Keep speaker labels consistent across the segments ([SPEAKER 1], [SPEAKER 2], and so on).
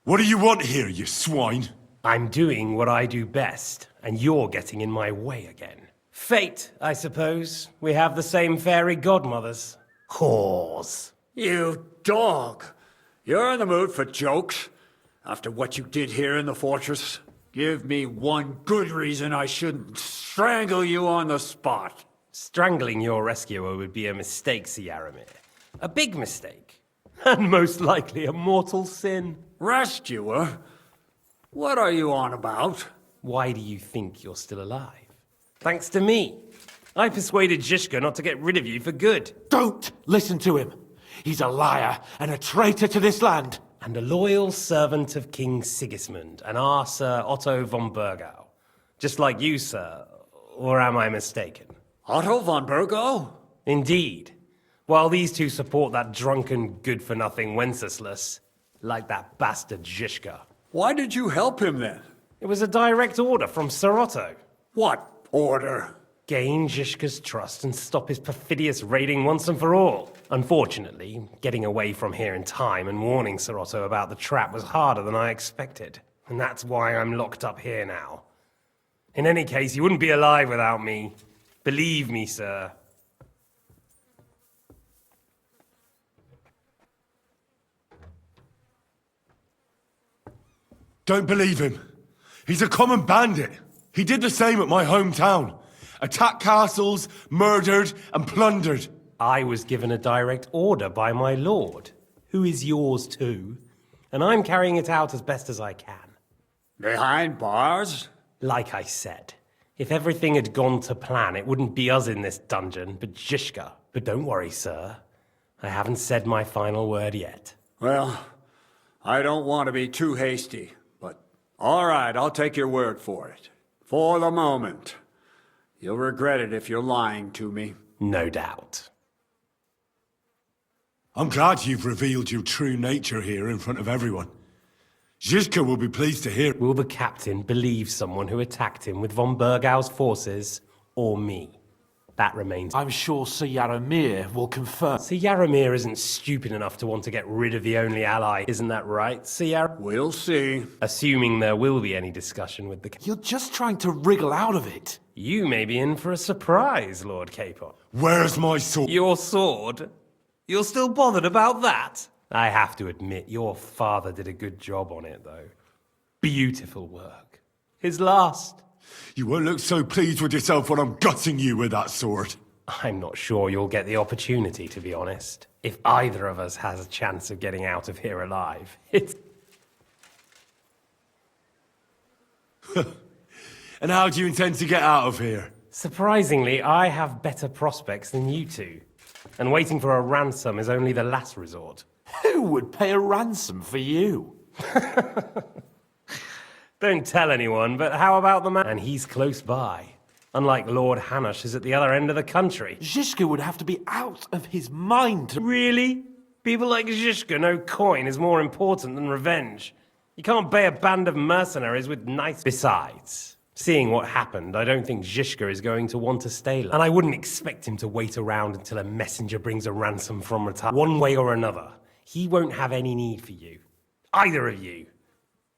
[SPEAKER 1] What do you want here, you swine?
[SPEAKER 2] I'm doing what I do best, and you're getting in my way again. Fate, I suppose. We have the same fairy godmothers. Whores.
[SPEAKER 3] You dog! You're in the mood for jokes? After what you did here in the fortress? Give me one good reason I shouldn't strangle you on the spot.
[SPEAKER 2] Strangling your rescuer would be a mistake, Yaramir. A big mistake. And most likely a mortal sin.
[SPEAKER 3] Rescuer? What are you on about?
[SPEAKER 2] Why do you think you're still alive? Thanks to me. I persuaded Zhishka not to get rid of you for good.
[SPEAKER 4] Don't listen to him. He's a liar and a traitor to this land.
[SPEAKER 2] And a loyal servant of King Sigismund and our Sir Otto von Burgau. Just like you, sir. Or am I mistaken?
[SPEAKER 3] Otto von Burgau?
[SPEAKER 2] Indeed. While these two support that drunken, good-for-nothing Wenceslas, like that bastard Zhishka.
[SPEAKER 3] Why did you help him then?
[SPEAKER 2] It was a direct order from Sir Otto.
[SPEAKER 3] What order?
[SPEAKER 2] Gain Zhishka's trust and stop his perfidious raiding once and for all. Unfortunately, getting away from here in time and warning Sir Otto about the trap was harder than I expected. And that's why I'm locked up here now. In any case, you wouldn't be alive without me. Believe me, sir.
[SPEAKER 1] Don't believe him. He's a common bandit. He did the same at my hometown. Attacked castles, murdered, and plundered.
[SPEAKER 2] I was given a direct order by my lord, who is yours too, and I'm carrying it out as best as I can.
[SPEAKER 3] Behind bars?
[SPEAKER 2] Like I said, if everything had gone to plan, it wouldn't be us in this dungeon, but Zhishka. But don't worry, sir. I haven't said my final word yet.
[SPEAKER 3] Well, I don't want to be too hasty, but all right, I'll take your word for it. For the moment. You'll regret it if you're lying to me.
[SPEAKER 2] No doubt.
[SPEAKER 1] I'm glad you've revealed your true nature here in front of everyone. Zhishka will be pleased to hear.
[SPEAKER 2] Will the captain believe someone who attacked him with von Burgau's forces, or me? That remains.
[SPEAKER 4] I'm sure Sir Yaramir will confirm.
[SPEAKER 2] Sir Yaramir isn't stupid enough to want to get rid of the only ally, isn't that right, Sir Yaramir?
[SPEAKER 3] We'll see.
[SPEAKER 2] Assuming there will be any discussion with the...
[SPEAKER 4] You're just trying to wriggle out of it.
[SPEAKER 2] You may be in for a surprise, Lord Capon.
[SPEAKER 1] Where's my sword?
[SPEAKER 2] Your sword? You're still bothered about that? I have to admit, your father did a good job on it, though. Beautiful work. His last.
[SPEAKER 1] You won't look so pleased with yourself when I'm gutting you with that sword.
[SPEAKER 2] I'm not sure you'll get the opportunity, to be honest. If either of us has a chance of getting out of here alive, it's...
[SPEAKER 1] And how do you intend to get out of here?
[SPEAKER 2] Surprisingly, I have better prospects than you two. And waiting for a ransom is only the last resort.
[SPEAKER 4] Who would pay a ransom for you?
[SPEAKER 2] Don't tell anyone, but how about the man? And he's close by. Unlike Lord Hanush is at the other end of the country.
[SPEAKER 4] Zhishka would have to be out of his mind to...
[SPEAKER 2] Really? People like Zhishka know coin is more important than revenge. You can't pay a band of mercenaries with nice... Besides, seeing what happened, I don't think Zhishka is going to want to stay long. And I wouldn't expect him to wait around until a messenger brings a ransom from retirement. One way or another, he won't have any need for you. Either of you.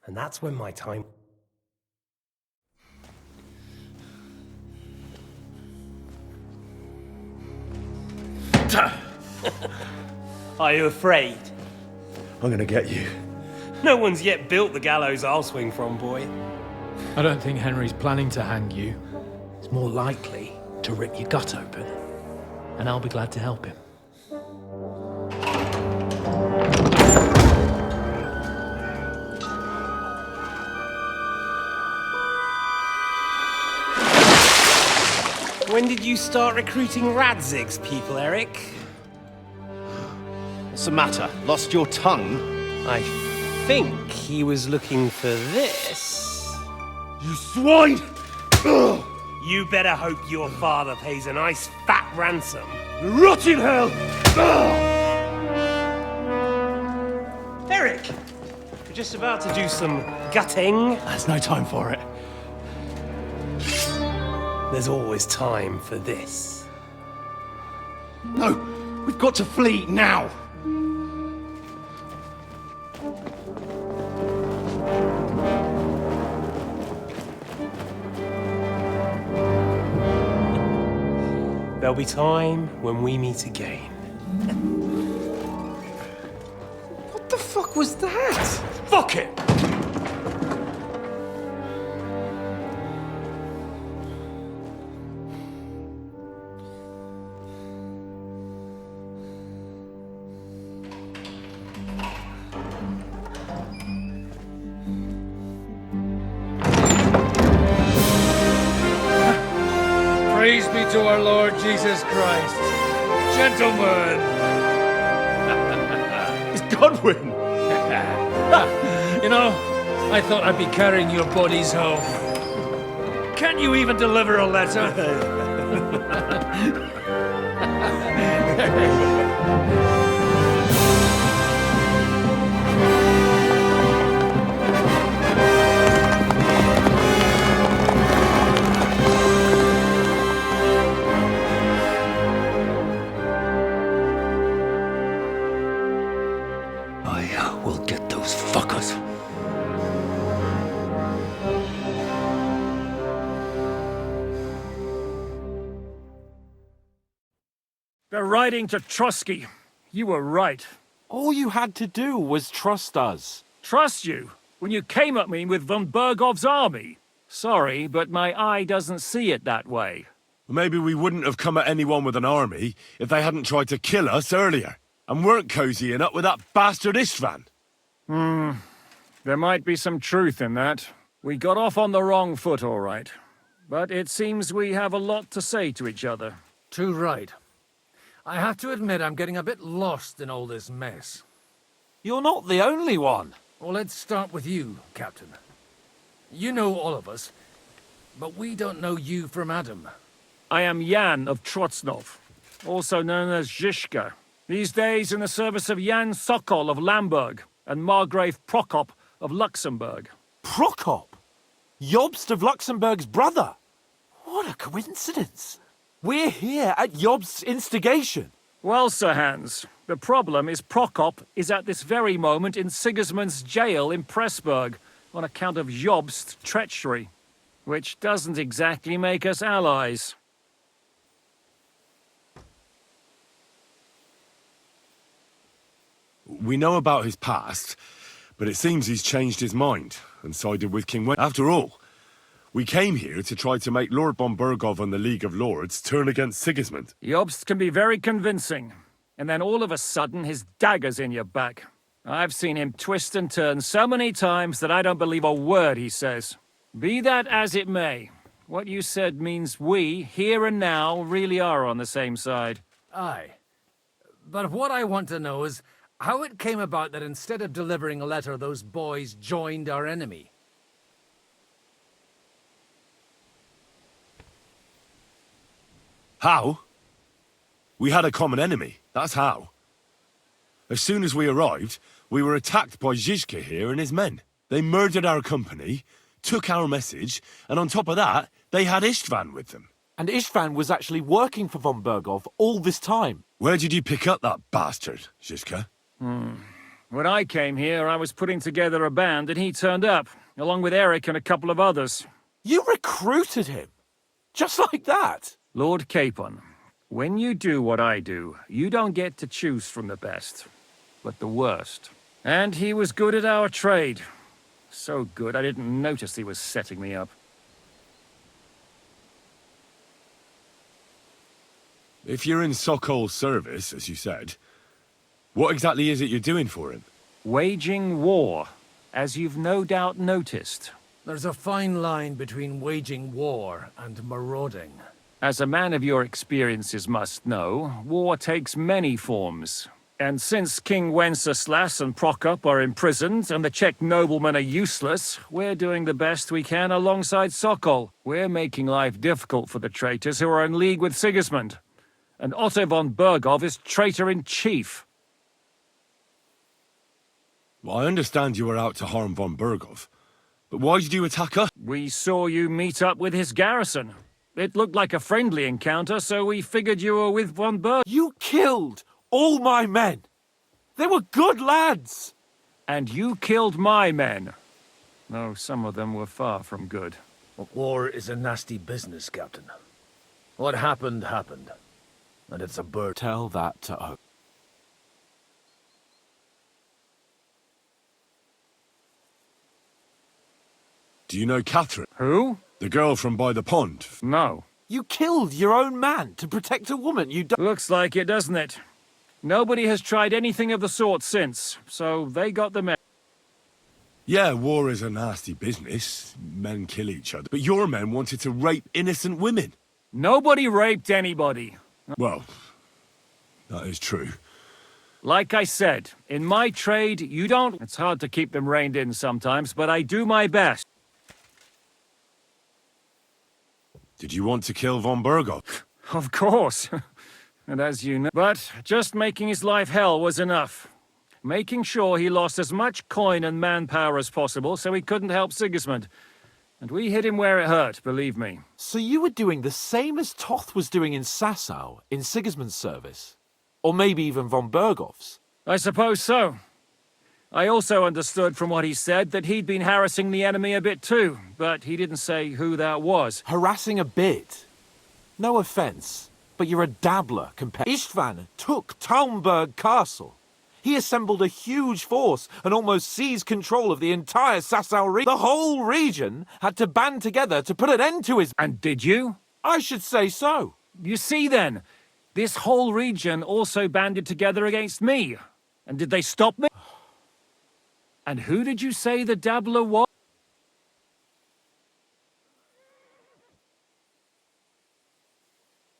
[SPEAKER 2] And that's when my time... Are you afraid?
[SPEAKER 1] I'm gonna get you.
[SPEAKER 2] No one's yet built the gallows I'll swing from, boy.
[SPEAKER 5] I don't think Henry's planning to hang you. He's more likely to rip your gut open. And I'll be glad to help him.
[SPEAKER 2] When did you start recruiting Radzig's people, Eric?
[SPEAKER 6] What's the matter? Lost your tongue?
[SPEAKER 2] I think he was looking for this.
[SPEAKER 1] You swine! Ugh.
[SPEAKER 2] You better hope your father pays a nice fat ransom.
[SPEAKER 1] Rot in hell! Ugh.
[SPEAKER 2] Eric! We're just about to do some gutting.
[SPEAKER 5] There's no time for it.
[SPEAKER 2] There's always time for this.
[SPEAKER 6] No! We've got to flee now!
[SPEAKER 2] There'll be time when we meet again.
[SPEAKER 7] What the fuck was that?
[SPEAKER 3] Fuck it!
[SPEAKER 8] Praise be to our Lord Jesus Christ. Gentlemen!
[SPEAKER 1] It's Godwin!
[SPEAKER 8] You know, I thought I'd be carrying your bodies home. Can you even deliver a letter?
[SPEAKER 3] I will get those fuckers.
[SPEAKER 8] They're riding to Trusky. You were right.
[SPEAKER 4] All you had to do was trust us.
[SPEAKER 8] Trust you? When you came at me with von Bergov's army? Sorry, but my eye doesn't see it that way.
[SPEAKER 1] Maybe we wouldn't have come at anyone with an army if they hadn't tried to kill us earlier, and weren't cozying up with that bastard Istvan.
[SPEAKER 8] There might be some truth in that. We got off on the wrong foot, all right. But it seems we have a lot to say to each other.
[SPEAKER 9] Too right. I have to admit I'm getting a bit lost in all this mess.
[SPEAKER 4] You're not the only one.
[SPEAKER 9] Well, let's start with you, Captain. You know all of us, but we don't know you from Adam.
[SPEAKER 8] I am Jan of Trotsnov, also known as Zhishka. These days in the service of Jan Sokol of Lamberg and Margrave Prokop of Luxembourg.
[SPEAKER 4] Prokop? Jobst of Luxembourg's brother? What a coincidence. We're here at Jobst's instigation.
[SPEAKER 8] Well, Sir Hans, the problem is Prokop is at this very moment in Sigismund's jail in Pressburg on account of Jobst's treachery, which doesn't exactly make us allies.
[SPEAKER 1] We know about his past, but it seems he's changed his mind and sided with King Wen. After all, we came here to try to make Lord von Bergov and the League of Lords turn against Sigismund.
[SPEAKER 8] Jobst can be very convincing, and then all of a sudden his dagger's in your back. I've seen him twist and turn so many times that I don't believe a word he says. Be that as it may, what you said means we, here and now, really are on the same side.
[SPEAKER 9] Aye. But what I want to know is how it came about that instead of delivering a letter, those boys joined our enemy.
[SPEAKER 1] How? We had a common enemy, that's how. As soon as we arrived, we were attacked by Zhizka here and his men. They murdered our company, took our message, and on top of that, they had Istvan with them.
[SPEAKER 4] And Istvan was actually working for von Bergov all this time.
[SPEAKER 1] Where did you pick up that bastard, Zhizka?
[SPEAKER 8] When I came here, I was putting together a band and he turned up, along with Eric and a couple of others.
[SPEAKER 4] You recruited him? Just like that?
[SPEAKER 8] Lord Capon, when you do what I do, you don't get to choose from the best, but the worst. And he was good at our trade. So good, I didn't notice he was setting me up.
[SPEAKER 1] If you're in Sokol's service, as you said, what exactly is it you're doing for him?
[SPEAKER 8] Waging war, as you've no doubt noticed.
[SPEAKER 9] There's a fine line between waging war and marauding.
[SPEAKER 8] As a man of your experiences must know, war takes many forms. And since King Wenceslas and Prokop are imprisoned and the Czech noblemen are useless, we're doing the best we can alongside Sokol. We're making life difficult for the traitors who are in league with Sigismund. And Otto von Bergov is traitor-in-chief.
[SPEAKER 1] Well, I understand you were out to harm von Bergov, but why did you attack us?
[SPEAKER 8] We saw you meet up with his garrison. It looked like a friendly encounter, so we figured you were with von Bergov.
[SPEAKER 4] You killed all my men. They were good lads.
[SPEAKER 8] And you killed my men. Though some of them were far from good.
[SPEAKER 9] War is a nasty business, Captain. What happened, happened. and it's a bird.
[SPEAKER 4] Tell that to O.
[SPEAKER 1] Do you know Catherine?
[SPEAKER 8] Who?
[SPEAKER 1] The girl from by the pond?
[SPEAKER 8] No.
[SPEAKER 4] You killed your own man to protect a woman you don't...
[SPEAKER 8] Looks like it, doesn't it? Nobody has tried anything of the sort since, so they got the
[SPEAKER 1] Yeah, war is a nasty business. Men kill each other. But your men wanted to rape innocent women.
[SPEAKER 8] Nobody raped anybody.
[SPEAKER 1] Well, that is true.
[SPEAKER 8] Like I said, in my trade, you don't... It's hard to keep them reined in sometimes, but I do my best.
[SPEAKER 1] Did you want to kill von Berghoff?
[SPEAKER 8] Of course. And as you know... But just making his life hell was enough. Making sure he lost as much coin and manpower as possible so he couldn't help Sigismund. And we hit him where it hurt, believe me.
[SPEAKER 4] So you were doing the same as Toth was doing in Sasau, in Sigismund's service? Or maybe even von Berghoff's?
[SPEAKER 8] I suppose so. I also understood from what he said that he'd been harassing the enemy a bit too, but he didn't say who that was.
[SPEAKER 4] Harassing a bit? No offence, but you're a dabbler compared... Istvan took Talmberg Castle. He assembled a huge force and almost seized control of the entire Sasau region. The whole region had to band together to put an end to his...
[SPEAKER 8] And did you?
[SPEAKER 4] I should say so.
[SPEAKER 8] You see then, this whole region also banded together against me. And did they stop me? And who did you say the dabbler was?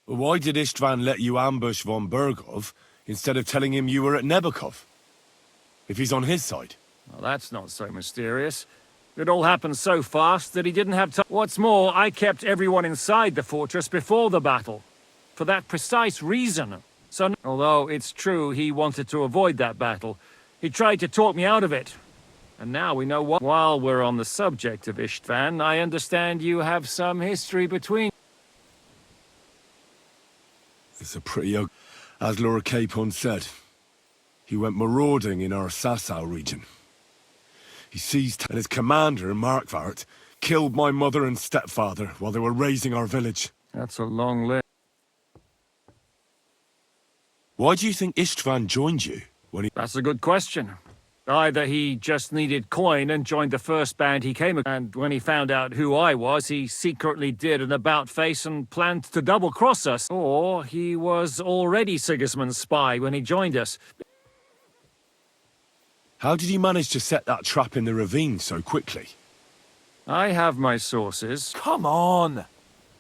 [SPEAKER 1] Why did Istvan let you ambush von Berghoff instead of telling him you were at Nebukov? If he's on his side.
[SPEAKER 8] Well, that's not so mysterious. It all happened so fast that he didn't have time. What's more, I kept everyone inside the fortress before the battle. For that precise reason. So, although it's true he wanted to avoid that battle, he tried to talk me out of it. And now we know what... While we're on the subject of Istvan, I understand you have some history between...
[SPEAKER 1] It's a pretty ugly... As Lord Capon said, he went marauding in our Sasau region. He seized... And his commander, Markvart, killed my mother and stepfather while they were raising our village.
[SPEAKER 8] That's a long list.
[SPEAKER 1] Why do you think Istvan joined you when he...
[SPEAKER 8] That's a good question. Either he just needed coin and joined the first band he came across, and when he found out who I was, he secretly did an about-face and planned to double-cross us. Or he was already Sigismund's spy when he joined us.
[SPEAKER 1] How did you manage to set that trap in the ravine so quickly?
[SPEAKER 8] I have my sources.
[SPEAKER 4] Come on.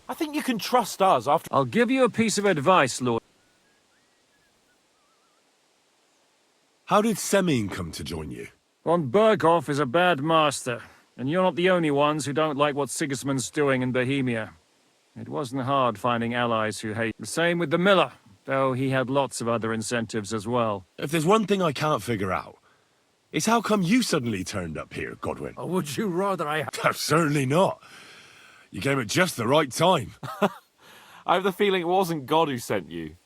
[SPEAKER 4] I think you can trust us after...
[SPEAKER 8] I'll give you a piece of advice, Lord.
[SPEAKER 1] How did Semyon come to join you?
[SPEAKER 8] Von Berghoff is a bad master, and you're not the only ones who don't like what Sigismund's doing in Bohemia. It wasn't hard finding allies who hate. The same with the miller, though he had lots of other incentives as well.
[SPEAKER 1] If there's one thing I can't figure out, it's how come you suddenly turned up here, Godwin?
[SPEAKER 9] Or would you rather I...
[SPEAKER 1] Certainly not. You came at just the right time.
[SPEAKER 4] I have the feeling it wasn't God who sent you,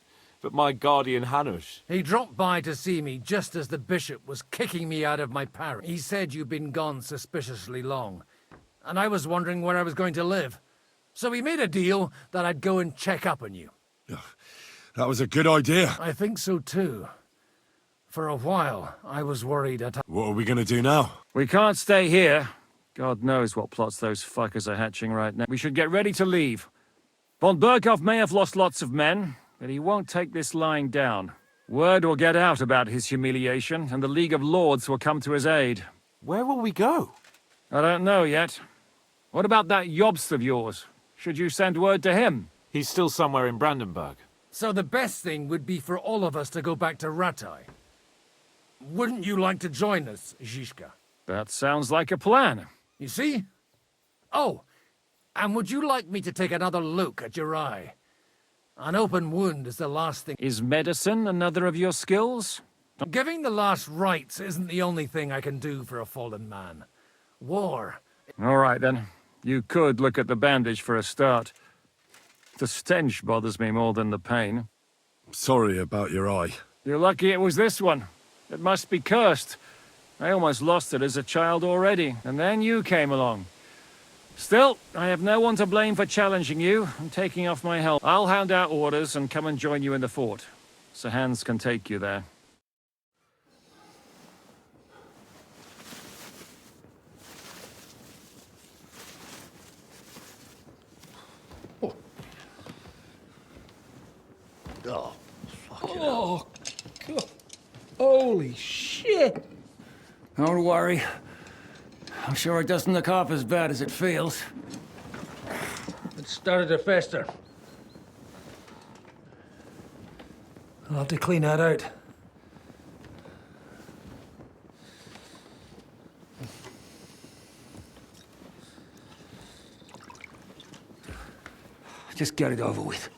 [SPEAKER 4] but my guardian Hanush.
[SPEAKER 9] He dropped by to see me just as the bishop was kicking me out of my parish. He said you'd been gone suspiciously long, and I was wondering where I was going to live. So we made a deal that I'd go and check up on you.
[SPEAKER 1] That was a good idea.
[SPEAKER 9] I think so too. For a while, I was worried at...
[SPEAKER 1] What are we gonna do now?
[SPEAKER 8] We can't stay here. God knows what plots those fuckers are hatching right now. We should get ready to leave. Von Berghoff may have lost lots of men, but he won't take this lying down. Word will get out about his humiliation, and the League of Lords will come to his aid.
[SPEAKER 4] Where will we go?
[SPEAKER 8] I don't know yet. What about that Jobst of yours? Should you send word to him?
[SPEAKER 4] He's still somewhere in Brandenburg.
[SPEAKER 9] So the best thing would be for all of us to go back to Ratai. Wouldn't you like to join us, Zizka?
[SPEAKER 8] That sounds like a plan.
[SPEAKER 9] You see? Oh, and would you like me to take another look at your eye? An open wound is the last thing...
[SPEAKER 8] Is medicine another of your skills?
[SPEAKER 9] Giving the last rites isn't the only thing I can do for a fallen man. War...
[SPEAKER 8] All right, then. You could look at the bandage for a start. The stench bothers me more than the pain.
[SPEAKER 1] Sorry about your eye.
[SPEAKER 8] You're lucky it was this one. It must be cursed. I almost lost it as a child already, and then you came along. Still, I have no one to blame for challenging you and taking off my helmet. I'll hand out orders and come and join you in the fort. Sir Hans can take you there.
[SPEAKER 6] Oh, fucking hell.
[SPEAKER 7] Oh, God. Holy shit.
[SPEAKER 3] Don't worry. I'm sure it doesn't look half as bad as it feels.
[SPEAKER 9] It started to fester. I'll have to clean that out.
[SPEAKER 3] Just get it over with.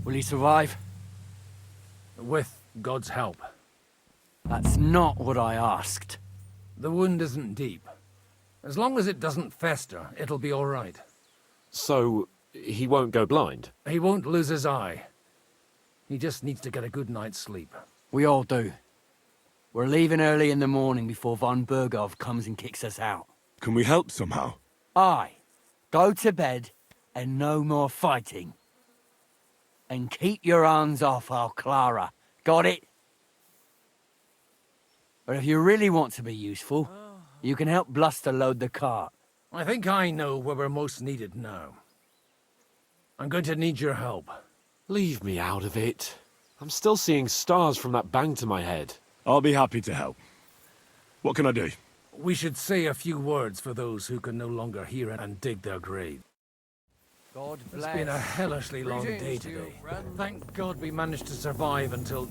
[SPEAKER 10] Will he survive?
[SPEAKER 9] With God's help.
[SPEAKER 10] That's not what I asked.
[SPEAKER 9] The wound isn't deep. As long as it doesn't fester, it'll be all right.
[SPEAKER 4] So, he won't go blind?
[SPEAKER 9] He won't lose his eye. He just needs to get a good night's sleep.
[SPEAKER 10] We all do. We're leaving early in the morning before von Burgov comes and kicks us out.
[SPEAKER 1] Can we help somehow?
[SPEAKER 10] Aye. Go to bed and no more fighting. And keep your hands off our Clara. Got it? But if you really want to be useful, you can help Bluster load the cart.
[SPEAKER 9] I think I know where we're most needed now. I'm going to need your help.
[SPEAKER 4] Leave me out of it. I'm still seeing stars from that bang to my head.
[SPEAKER 1] I'll be happy to help. What can I do?
[SPEAKER 9] We should say a few words for those who can no longer hear and dig their grave.
[SPEAKER 10] God
[SPEAKER 9] It's been a hellishly long day today. Thank God we managed to survive until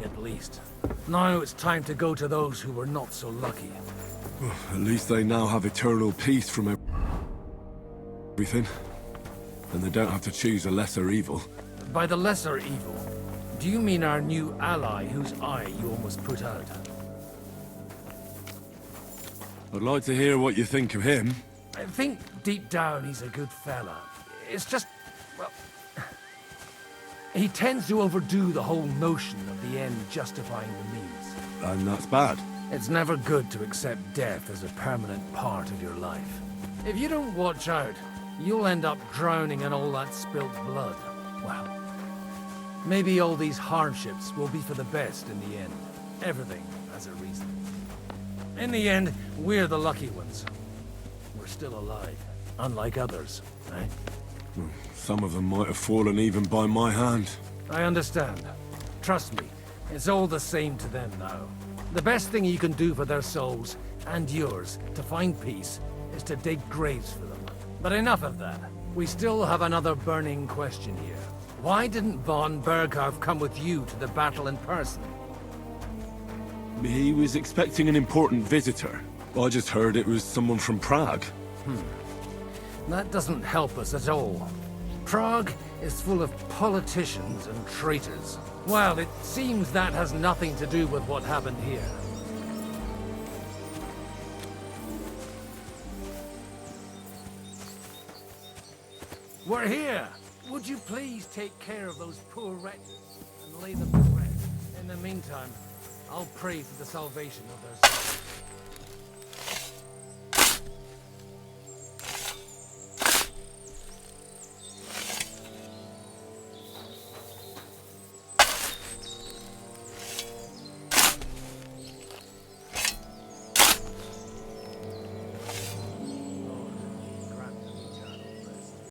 [SPEAKER 9] at least. Now it's time to go to those who were not so lucky.
[SPEAKER 1] At least they now have eternal peace from everything. And they don't have to choose a lesser evil.
[SPEAKER 9] By the lesser evil, do you mean our new ally whose eye you almost put out?
[SPEAKER 1] I'd like to hear what you think of him.
[SPEAKER 9] I think deep down he's a good fella. It's just, well, he tends to overdo the whole notion of the end justifying the means.
[SPEAKER 1] And that's bad.
[SPEAKER 9] It's never good to accept death as a permanent part of your life. If you don't watch out, you'll end up drowning in all that spilt blood. Well, maybe all these hardships will be for the best in the end. Everything has a reason. In the end, we're the lucky ones. We're still alive, unlike others, right?
[SPEAKER 1] Some of them might have fallen even by my hand.
[SPEAKER 9] I understand. Trust me, it's all the same to them now. The best thing you can do for their souls, and yours, to find peace, is to dig graves for them. But enough of that. We still have another burning question here. Why didn't von Burgov come with you to the battle in person?
[SPEAKER 1] He was expecting an important visitor. I just heard it was someone from Prague.
[SPEAKER 9] That doesn't help us at all. Prague is full of politicians and traitors. Well, it seems that has nothing to do with what happened here. We're here! Would you please take care of those poor wretches and lay them to rest? In the meantime, I'll pray for the salvation of their souls.